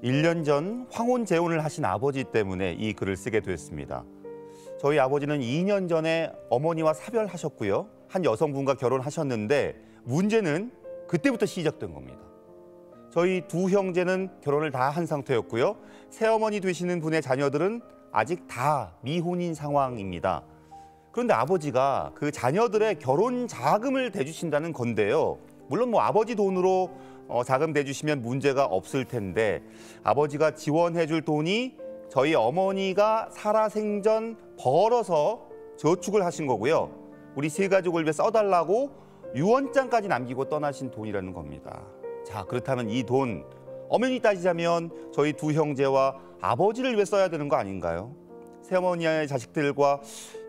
1년 전 황혼 재혼을 하신 아버지 때문에 이 글을 쓰게 됐습니다. 저희 아버지는 2년 전에 어머니와 사별하셨고요. 한 여성분과 결혼하셨는데 문제는 그때부터 시작된 겁니다. 저희 두 형제는 결혼을 다 한 상태였고요. 새어머니 되시는 분의 자녀들은 아직 다 미혼인 상황입니다. 그런데 아버지가 그 자녀들의 결혼 자금을 대주신다는 건데요. 물론 뭐 아버지 돈으로 자금 대주시면 문제가 없을 텐데 아버지가 지원해줄 돈이 저희 어머니가 살아생전 벌어서 저축을 하신 거고요. 우리 세 가족을 위해 써달라고 유언장까지 남기고 떠나신 돈이라는 겁니다. 자, 그렇다면 이 돈 엄연히 따지자면 저희 두 형제와 아버지를 위해 써야 되는 거 아닌가요? 새어머니의 자식들과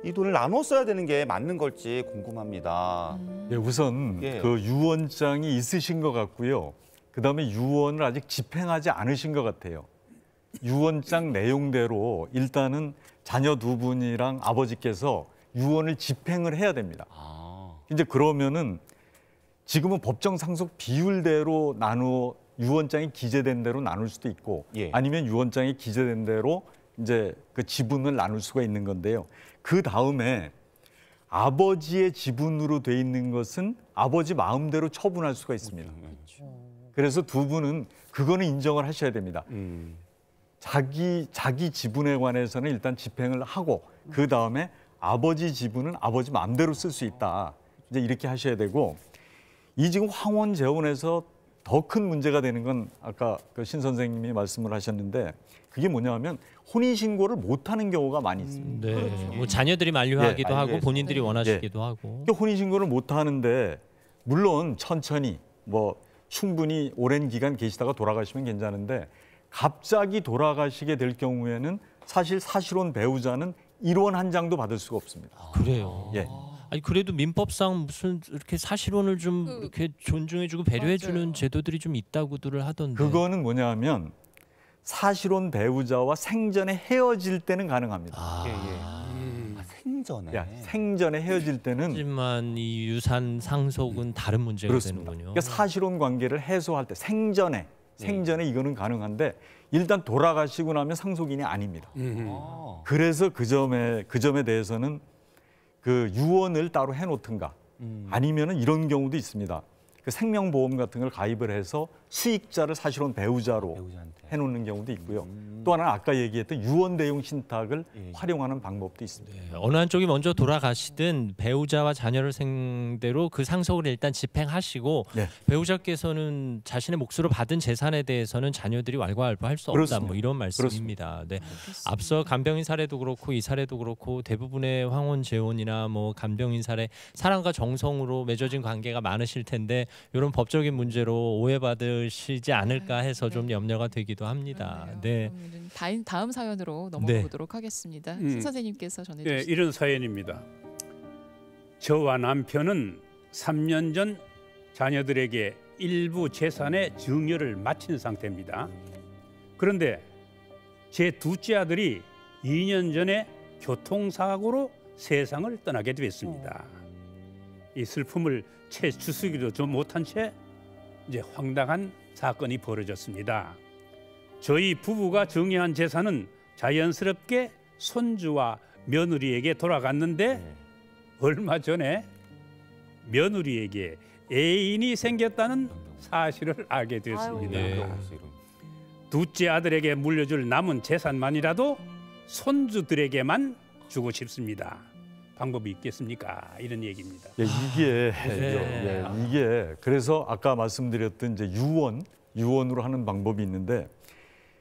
이 돈을 나눠 써야 되는 게 맞는 걸지 궁금합니다. 예, 우선 그 유언장이 있으신 것 같고요. 그다음에 유언을 아직 집행하지 않으신 것 같아요. 유언장 내용대로 일단은 자녀 두 분이랑 아버지께서 유언을 집행을 해야 됩니다. 이제 그러면은 지금은 법정 상속 비율대로 나누어 유언장이 기재된 대로 나눌 수도 있고 아니면 유언장이 기재된 대로 이제 그 지분을 나눌 수가 있는 건데요. 그 다음에 아버지의 지분으로 돼 있는 것은 아버지 마음대로 처분할 수가 있습니다. 그래서 두 분은 그거는 인정을 하셔야 됩니다. 자기 지분에 관해서는 일단 집행을 하고 그 다음에 아버지 지분은 아버지 마음대로 쓸 수 있다. 이제 이렇게 하셔야 되고 이 지금 황혼 재혼에서 더 큰 문제가 되는 건 아까 그 신 선생님이 말씀을 하셨는데 그게 뭐냐면 혼인신고를 못하는 경우가 많이 있습니다. 네. 그렇죠. 뭐 자녀들이 만류하기도 하고 본인들이 원하시기도 하고. 그러니까 혼인신고를 못하는데 물론 천천히 뭐 충분히 오랜 기간 계시다가 돌아가시면 괜찮은데 갑자기 돌아가시게 될 경우에는 사실 사실혼 배우자는 일원 한 장도 받을 수가 없습니다. 그래요? 예. 아니 그래도 민법상 무슨 이렇게 사실혼을 좀 이렇게 존중해주고 배려해주는 제도들이 좀 있다고들 하던데. 그거는 뭐냐면 사실혼 배우자와 생전에 헤어질 때는 가능합니다. 생전에. 생전에 헤어질 때는. 하지만 이 유산 상속은 다른 문제가 그렇습니다. 되는군요. 그러니까 사실혼 관계를 해소할 때 생전에 이거는 가능한데 일단 돌아가시고 나면 상속인이 아닙니다. 그래서 그 점에 대해서는 그 유언을 따로 해놓든가 아니면은 이런 경우도 있습니다. 그 생명보험 같은 걸 가입을 해서 수익자를 사실혼 배우자로 해놓는 경우도 있고요. 또 하나는 아까 얘기했던 유언 대용 신탁을 활용하는 방법도 있습니다. 네, 어느 한쪽이 먼저 돌아가시든 배우자와 자녀를 상대로 그 상속을 일단 집행하시고 배우자께서는 자신의 몫으로 받은 재산에 대해서는 자녀들이 왈가왈부할 수 없다. 뭐 이런 말씀입니다. 네. 앞서 간병인 사례도 그렇고 이 사례도 그렇고 대부분의 황혼 재혼이나 뭐 간병인 사례 사랑과 정성으로 맺어진 관계가 많으실 텐데 이런 법적인 문제로 오해받으시지 않을까 해서 좀 염려가 되기도 합니다. 네. 다음 사연으로 넘어가 보도록 하겠습니다. 신 선생님께서 전해주시죠. 네, 이런 사연입니다. 저와 남편은 3년 전 자녀들에게 일부 재산의 증여를 마친 상태입니다. 그런데 제 둘째 아들이 2년 전에 교통사고로 세상을 떠나게 됐습니다. 이 슬픔을 채 주스기도 좀 못한 채 이제 황당한 사건이 벌어졌습니다. 저희 부부가 증여한 재산은 자연스럽게 손주와 며느리에게 돌아갔는데 얼마 전에 며느리에게 애인이 생겼다는 사실을 알게 됐습니다. 둘째 아들에게 물려줄 남은 재산만이라도 손주들에게만 주고 싶습니다. 방법이 있겠습니까? 이런 얘기입니다. 이게 그래서 아까 말씀드렸던 이제 유언으로 하는 방법이 있는데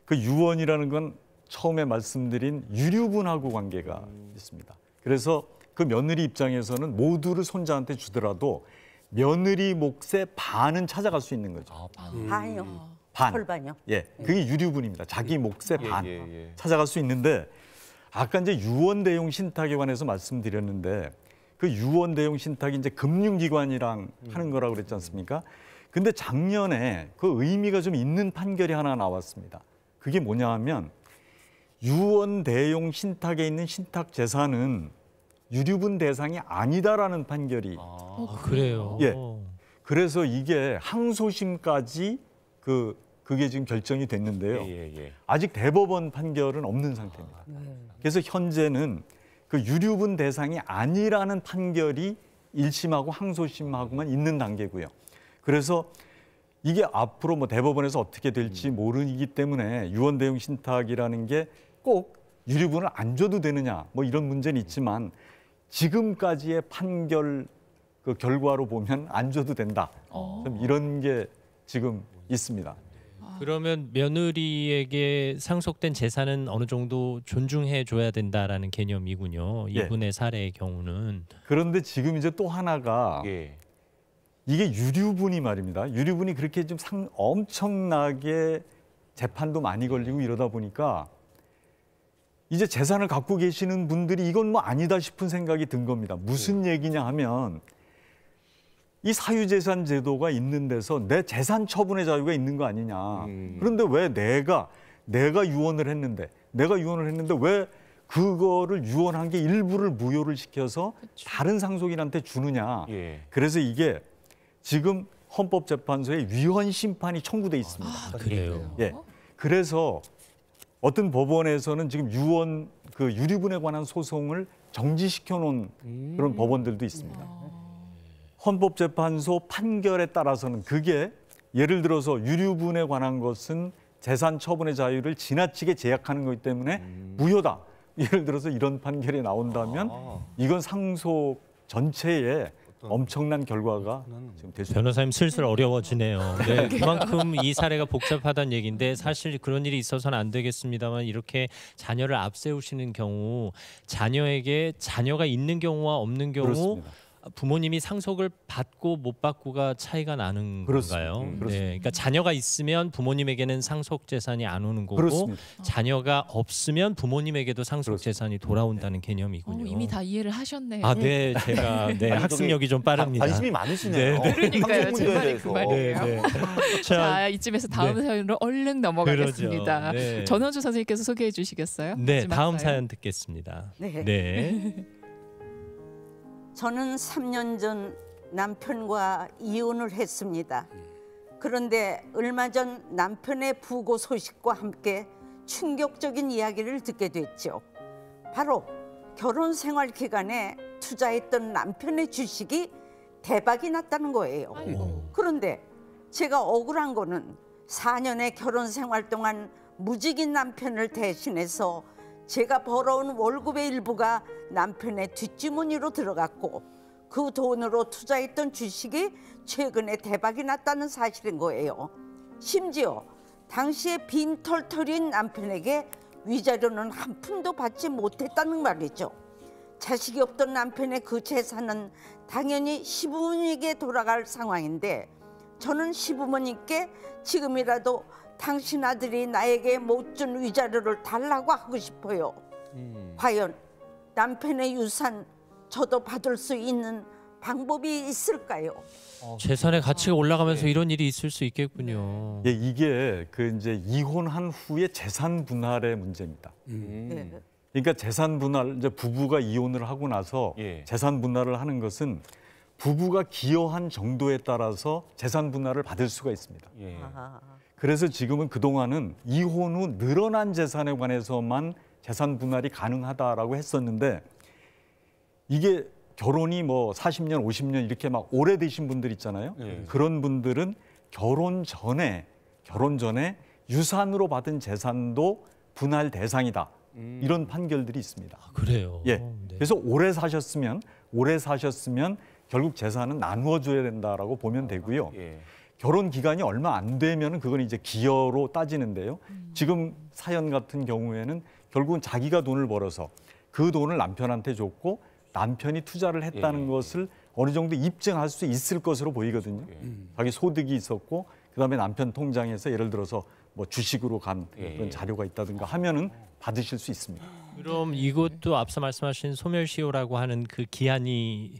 그 유언이라는 건 처음에 말씀드린 유류분하고 관계가 있습니다. 그래서 그 며느리 입장에서는 모두를 손자한테 주더라도 며느리 몫의 반은 찾아갈 수 있는 거죠. 반이요? 반. 절반이요? 그게 유류분입니다. 자기 몫의 반 찾아갈 수 있는데 아까 이제 유언 대용 신탁에 관해서 말씀드렸는데 그 유언 대용 신탁이 이제 금융기관이랑 하는 거라고 그랬지 않습니까? 근데 작년에 그 의미가 좀 있는 판결이 하나 나왔습니다. 그게 뭐냐 하면 유언 대용 신탁에 있는 신탁 재산은 유류분 대상이 아니다라는 판결이. 그래요. 그래서 이게 항소심까지 그 그게 지금 결정이 됐는데요. 아직 대법원 판결은 없는 상태입니다. 그래서 현재는 그 유류분 대상이 아니라는 판결이 1심하고 항소심하고만 있는 단계고요. 그래서 이게 앞으로 뭐 대법원에서 어떻게 될지 모르기 때문에 유언 대용 신탁이라는 게 꼭 유류분을 안 줘도 되느냐 뭐 이런 문제는 있지만 지금까지의 판결 그 결과로 보면 안 줘도 된다. 좀 이런 게 지금 있습니다. 그러면 며느리에게 상속된 재산은 어느 정도 존중해 줘야 된다라는 개념이군요. 이분의 사례의 경우는. 그런데 지금 이제 또 하나가 이게 유류분이 말입니다. 유류분이 그렇게 좀 엄청나게 재판도 많이 걸리고 이러다 보니까 이제 재산을 갖고 계시는 분들이 이건 뭐 아니다 싶은 생각이 든 겁니다. 무슨 얘기냐 하면 이 사유재산 제도가 있는 데서 내 재산 처분의 자유가 있는 거 아니냐. 그런데 왜 내가 유언을 했는데 왜 그거를 유언한 게 일부를 무효를 시켜서 다른 상속인한테 주느냐. 그래서 이게 지금 헌법재판소에 위헌 심판이 청구돼 있습니다. 그래요? 그래서 어떤 법원에서는 지금 유언 그 유류분에 관한 소송을 정지시켜 놓은 그런 법원들도 있습니다. 헌법재판소 판결에 따라서는 그게 예를 들어서 유류분에 관한 것은 재산 처분의 자유를 지나치게 제약하는 거기 때문에 무효다. 예를 들어서 이런 판결이 나온다면 이건 상속 전체에 엄청난 결과가 지금 될 수 있습니다. 변호사님 슬슬 어려워지네요. 네, 그만큼 이 사례가 복잡하다는 얘기인데 사실 그런 일이 있어서는 안 되겠습니다만 이렇게 자녀를 앞세우시는 경우 자녀에게 자녀가 있는 경우와 없는 경우 그렇습니다. 부모님이 상속을 받고 못 받고가 차이가 나는 그렇습니다. 건가요? 그렇습니다. 네, 그러니까 자녀가 있으면 부모님에게는 상속 재산이 안 오는 거고 그렇습니다. 자녀가 없으면 부모님에게도 상속 재산이 돌아온다는 개념이군요. 이미 다 이해를 하셨네요. 아, 네, 제가 학습력이 좀 빠릅니다. 관심이 많으시네요. 그러니까요. 상속 제 문제에 말이 대해서. 그 말이에요. 자, 이쯤에서 다음 사연으로 얼른 넘어가겠습니다. 그러죠. 네. 전원주 선생님께서 소개해 주시겠어요? 네, 마지막 다음 사연 듣겠습니다. 네. 저는 3년 전 남편과 이혼을 했습니다. 그런데 얼마 전 남편의 부고 소식과 함께 충격적인 이야기를 듣게 됐죠. 바로 결혼 생활 기간에 투자했던 남편의 주식이 대박이 났다는 거예요. 그런데 제가 억울한 거는 4년의 결혼 생활 동안 무직인 남편을 대신해서 제가 벌어온 월급의 일부가 남편의 뒷주머니로 들어갔고 그 돈으로 투자했던 주식이 최근에 대박이 났다는 사실인 거예요. 심지어 당시에 빈털털인 남편에게 위자료는 한 푼도 받지 못했다는 말이죠. 자식이 없던 남편의 그 재산은 당연히 시부모님에게 돌아갈 상황인데 저는 시부모님께 지금이라도 당신 아들이 나에게 못 준 위자료를 달라고 하고 싶어요. 과연 남편의 유산 저도 받을 수 있는 방법이 있을까요? 재산의 가치가 올라가면서 이런 일이 있을 수 있겠군요. 예, 이게 그 이제 이혼한 후에 재산 분할의 문제입니다. 네. 그러니까 재산 분할 이제 부부가 이혼을 하고 나서 재산 분할을 하는 것은 부부가 기여한 정도에 따라서 재산 분할을 받을 수가 있습니다. 그래서 지금은 그동안은 이혼 후 늘어난 재산에 관해서만 재산 분할이 가능하다라고 했었는데 이게 결혼이 뭐 40년, 50년 이렇게 막 오래되신 분들 있잖아요. 그런 분들은 결혼 전에 유산으로 받은 재산도 분할 대상이다. 이런 판결들이 있습니다. 그래요. 예. 네. 그래서 오래 사셨으면 결국 재산은 나누어줘야 된다라고 보면 되고요. 결혼 기간이 얼마 안 되면 그건 이제 기여로 따지는데요. 지금 사연 같은 경우에는 결국은 자기가 돈을 벌어서 그 돈을 남편한테 줬고 남편이 투자를 했다는 것을 어느 정도 입증할 수 있을 것으로 보이거든요. 자기 소득이 있었고 그다음에 남편 통장에서 예를 들어서 뭐 주식으로 간 그런 자료가 있다든가 하면은 받으실 수 있습니다. 그럼 이것도 앞서 말씀하신 소멸시효라고 하는 그 기한이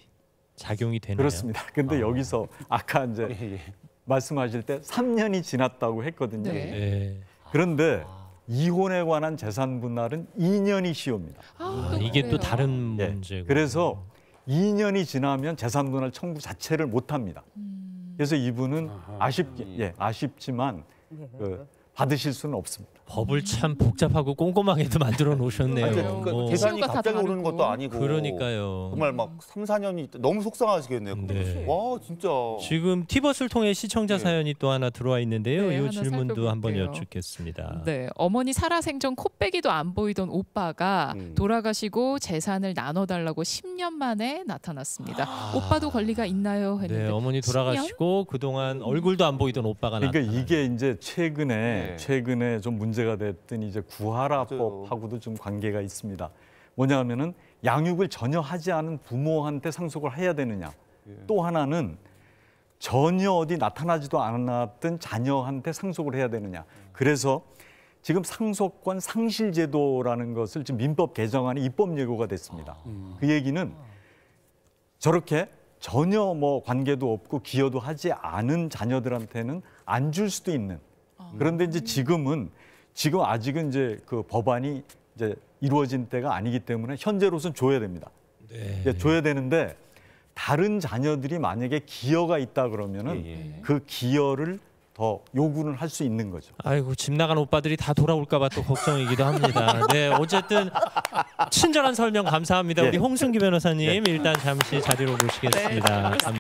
작용이 되나요? 그렇습니다. 근데 여기서 아까 이제 말씀하실 때 3년이 지났다고 했거든요. 네. 그런데 이혼에 관한 재산 분할은 2년이 시효입니다. 이게 또 다른 문제고. 그래서 2년이 지나면 재산 분할 청구 자체를 못 합니다. 그래서 이분은 아쉽지만 받으실 수는 없습니다. 법을 참 복잡하고 꼼꼼하게도 만들어 놓으셨네요. 아니, 계산이 시효가 다 갑자기 오르는 다르고. 것도 아니고. 그러니까요. 정말 막 3, 4년이 너무 속상하시겠네요. 네. 와 진짜. 지금 티벗을 통해 시청자 네. 사연이 또 하나 들어와 있는데요. 네, 이 하나 질문도 한번 살펴볼게요. 여쭙겠습니다. 네, 어머니 살아생전 코빼기도 안 보이던 오빠가 돌아가시고 재산을 나눠달라고 10년 만에 나타났습니다. 오빠도 권리가 있나요? 했는데 네, 어머니 돌아가시고 그동안 얼굴도 안 보이던 오빠가 그러니까 나타나. 이게 이제 최근에 네. 좀 문제가 됐던 이제 구하라법하고도 좀 관계가 있습니다. 뭐냐면은 양육을 전혀 하지 않은 부모한테 상속을 해야 되느냐. 또 하나는 전혀 어디 나타나지도 않았던 자녀한테 상속을 해야 되느냐. 그래서 지금 상속권 상실제도라는 것을 지금 민법 개정안이 입법 예고가 됐습니다. 그 얘기는 저렇게 전혀 뭐 관계도 없고 기여도 하지 않은 자녀들한테는 안 줄 수도 있는. 그런데 이제 지금 아직은 이제 그 법안이 이제 이루어진 때가 아니기 때문에 현재로서는 줘야 됩니다. 네. 이제 줘야 되는데 다른 자녀들이 만약에 기여가 있다 그러면은 그 기여를 더 요구는 할 수 있는 거죠. 아이고 집 나간 오빠들이 다 돌아올까봐 또 걱정이기도 합니다. 네, 어쨌든 친절한 설명 감사합니다. 우리 홍순기 변호사님 일단 잠시 자리로 모시겠습니다.